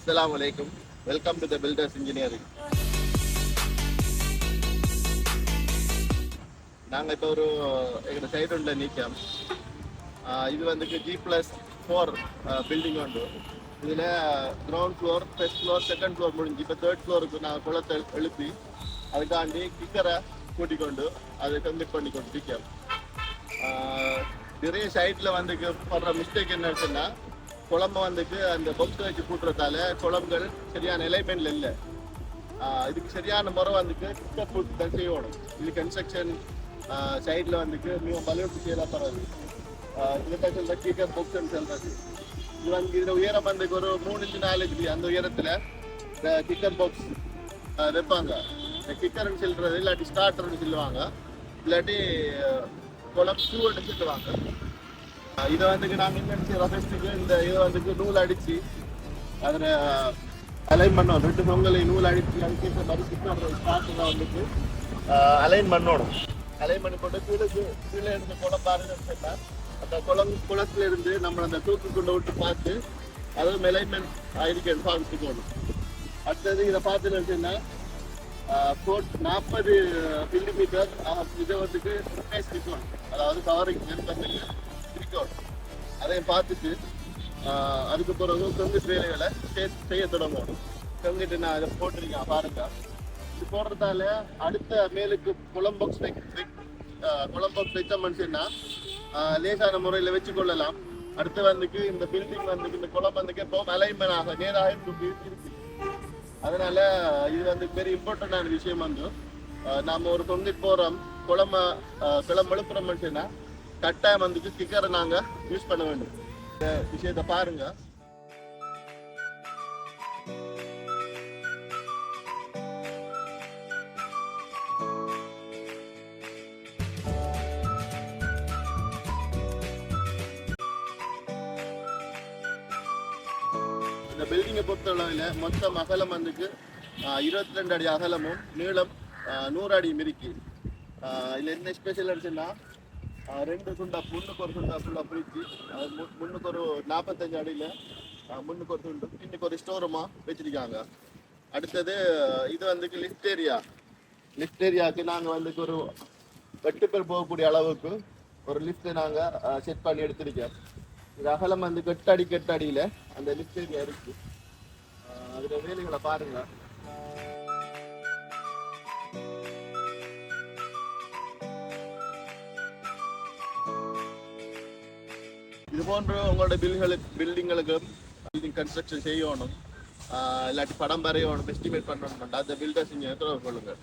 Assalamu alaikum. Welcome to the Builders Engineering. நாங்கள் இப்போ எங்களோட சைடு உள்ள நீக்கம் இது வந்துட்டு G+4 பில்டிங் உண்டு. இதில் ground floor, first floor, second floor முடிஞ்சு இப்போ தேர்ட் ஃப்ளோருக்கு நாங்கள் குளத்தை எழுப்பி அதுக்காண்டி கிக்கரை கூட்டிக் கொண்டு அதை கம்ப்ளீட் பண்ணி கொண்டு நிற்கும். நிறைய சைட்டில் வந்துக்கு படுற மிஸ்டேக் என்ன இருக்குன்னா, குழம்பு வந்துட்டு அந்த பொக்ஸை வச்சு கூட்டுறதால குழம்புகள் சரியான எலைமெண்ட்ல இல்லை. இதுக்கு சரியான முறை வந்துட்டு கிக்கர் கூட்டு தான் செய்யணும். இது கன்ஸ்ட்ரக்ஷன் சைடில் வந்துட்டு மிகவும் பலவீட்டு செய்யலாம் பரவாது. இதுதான் சொல்கிற கிக்கர் பொக்ஸ்ன்னு சொல்கிறது. இது வந்து இதில் உயரம் வந்துக்கு ஒரு 3 இன்ச்சு 4 இன்ச்சு அந்த உயரத்தில் இந்த கிக்கர் பாக்ஸ் வைப்பாங்க. இந்த கிக்கர்னு சொல்கிறது இல்லாட்டி ஸ்டார்டர்னு சொல்லுவாங்க, இல்லாட்டி குழம்பு ஷூன்னு சொல்லுவாங்க. இதை வந்துக்கு நாங்கள் என்ன செய்யறோம், ஃபர்ஸ்ட்டுக்கு இந்த இதை வந்துக்கு நூல் அடித்து அதில் அலைன் பண்ணணும். 2 பொங்கலையும் நூல் அடித்து அதுக்கேற்ற மாதிரி கிக்கர் ஸ்டார்டரை வந்துட்டு அலைன் பண்ணணும். அலைன் பண்ணி போட்டு கீழே இருந்து குளம் பாருங்கன்னு சொன்னால் அந்த குளத்துல இருந்து நம்ம அந்த தூக்கு கொண்டு விட்டு பார்த்து அதுவும் அலைன்மெண்ட் ஆயிருக்கேன்னு பார்த்துக்கணும். அடுத்தது இதை பார்த்துன்னு சொன்னால் 40 மில்லிமீட்டர் இதை வந்துட்டு இருக்கணும், அதாவது கவரிங் இருக்கணும். அதையும் பார்த்துட்டு அதுக்கு பிறகு கங்கிட்டு வேலைகளை செய்ய தொடங்கணும். கங்கிட்டு நான் இதை போட்டிருக்கேன் பாருங்க. இது போடுறதால அடுத்த மேலுக்கு குளம் பாக்ஸ் வைச்ச மனுஷன்னா லேசான முறையில் வச்சு கொள்ளலாம். அடுத்து வந்துக்கு இந்த பில்டிங் வந்துக்கு இந்த குளம் வந்துக்கு எப்போ அலைன்மெண்ட் ஆக நேராக இருக்கு. அதனால இது வந்து பெரிய இம்பார்ட்டண்டான விஷயம். வந்து நம்ம ஒரு தொங்கிட்டு போகிறோம் குளம் எழுப்புற மனுஷன்னா கட்டாயம் வந்துட்டு கிக்கரை நாங்கள் யூஸ் பண்ண வேண்டும். இந்த விஷயத்தை பாருங்க. இந்த பில்டிங்கை பொறுத்தளவில் மொத்தம் அகலம் வந்துக்கு 22 அடி அகலமும் நீளம் 100 அடி மிரிக்கி. இதில் என்ன ஸ்பெஷல் அடிச்சுன்னா 2 துண்டா முன்னுக்கு ஒரு துண்டா ஃபுல்லாக பிரித்து முன்னுக்கு ஒரு 45 அடியில் முன்னுக்கு ஒரு துண்டு இன்னைக்கு ஒரு ஸ்டோரூமாக வச்சுருக்காங்க. அடுத்தது இது வந்துக்கு லிஃப்ட் ஏரியாவுக்கு நாங்கள் வந்துக்கு ஒரு 8 பேர் போகக்கூடிய அளவுக்கு ஒரு லிஃப்ட்டு நாங்கள் செட் பண்ணி எடுத்திருக்கோம். இது அகலம் வந்து 8 அடியில் அந்த லிஃப்ட் ஏரியா இருக்குது. அதில் வேலைகளை பாருங்கள். இது போன்ற உங்களோட பில்டிங்களுக்கு பில்டிங் கன்ஸ்ட்ரக்ஷன் செய்யணும், இல்லாட்டி படம் வரையணும், எஸ்டிமேட் பண்ணணும், அந்த பில்டர்ஸ் இங்கே தொடர்பு கொள்ளுங்கள்.